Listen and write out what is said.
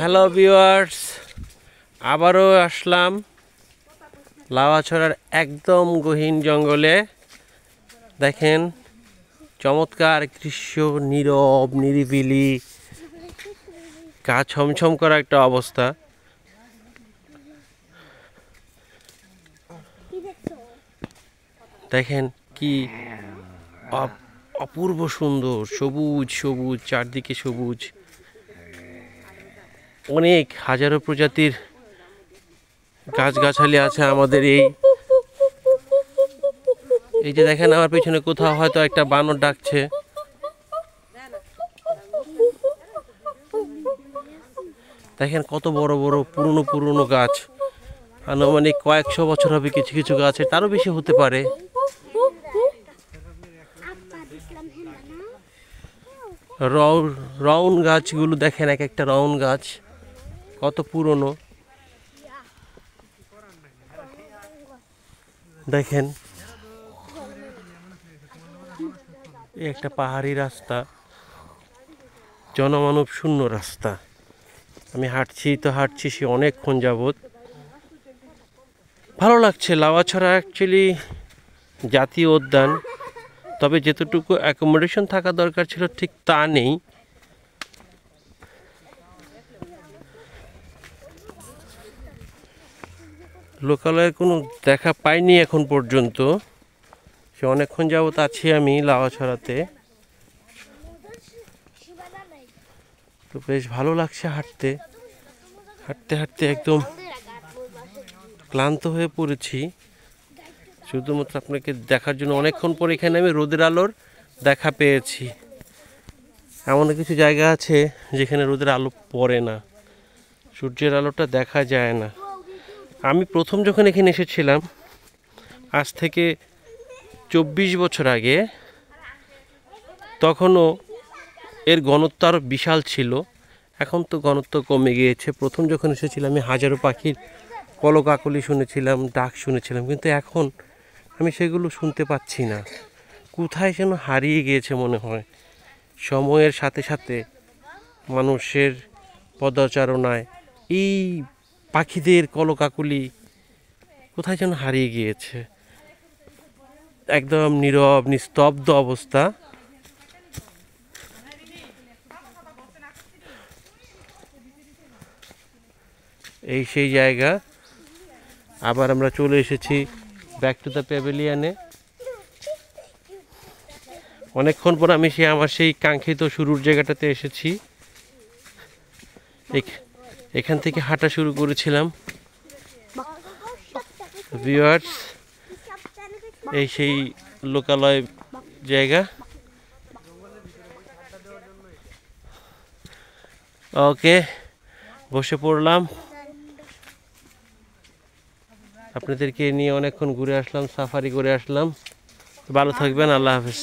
Hello viewers, আবারও আসলাম লাউয়াছড়ার একদম গহীন জঙ্গলে। দেখেন চমৎকার দৃশ্য, নীরব নিরিবিলি, গা ছমছম করা একটা অবস্থা। দেখেন কি অপূর্ব সুন্দর, সবুজ সবুজ, চারদিকে সবুজ, অনেক হাজারো প্রজাতির গাছগাছালি আছে আমাদের এই যে দেখেন আমার পিছনে কোথাও হয়তো একটা বানর ডাকছে। দেখেন কত বড় বড় পুরনো পুরনো গাছ, আনুমানিক কয়েকশো বছর হবে, কিছু কিছু গাছের তারও বেশি হতে পারে। রাউন্ড গাছগুলো দেখেন, এক একটা রাউন্ড গাছ কত পুরনো। দেখেন একটা পাহাড়ি রাস্তা, জনমানব শূন্য রাস্তা। আমি হাঁটছি সে অনেকক্ষণ যাবৎ। ভালো লাগছে। লাউয়াছড়া অ্যাকচুয়ালি জাতীয় উদ্যান, তবে যেতটুকু অ্যাকোমোডেশন থাকা দরকার ছিল ঠিক তা নেই। লোকালয়ের কোনো দেখা পাইনি এখন পর্যন্ত। সে অনেকক্ষণ যাবৎ আছি আমি লাউয়াছড়াতে, তো বেশ ভালো লাগছে হাঁটতে হাঁটতে হাঁটতে একদম ক্লান্ত হয়ে পড়েছি। শুধুমাত্র আপনাকে দেখার জন্য অনেকক্ষণ পর এখানে আমি রোদের আলোর দেখা পেয়েছি। এমন কিছু জায়গা আছে যেখানে রোদের আলো পড়ে না, সূর্যের আলোটা দেখা যায় না। আমি প্রথম যখন এখানে এসেছিলাম আজ থেকে 24 বছর আগে, তখনও এর ঘনত্ব আরও বিশাল ছিল। এখন তো ঘনত্ব কমে গিয়েছে। প্রথম যখন এসেছিলাম আমি হাজারো পাখির কলকাকলি শুনেছিলাম, ডাক শুনেছিলাম, কিন্তু এখন আমি সেগুলো শুনতে পাচ্ছি না। কোথায় যেন হারিয়ে গিয়েছে মনে হয়। সময়ের সাথে সাথে মানুষের পদচারণায় এই পাখিদের কলকাকলি কোথায় যেন হারিয়ে গিয়েছে। একদম নীরব নিস্তব্ধ অবস্থা। এই সেই জায়গা। আবার আমরা চলে এসেছি ব্যাক টু দ্য প্যাভিলিয়নে। অনেকক্ষণ পর আমি আমার সেই কাঙ্ক্ষিত শুরুর জায়গাটাতে এসেছি। এখান থেকে হাঁটা শুরু করেছিলাম। ভিউয়ার্স, এই সেই লোকালয় জায়গা। ওকে, বসে পড়লাম। আপনাদেরকে নিয়ে অনেকক্ষণ ঘুরে আসলাম, সাফারি করে আসলাম। ভালো থাকবেন, আল্লাহ হাফেজ।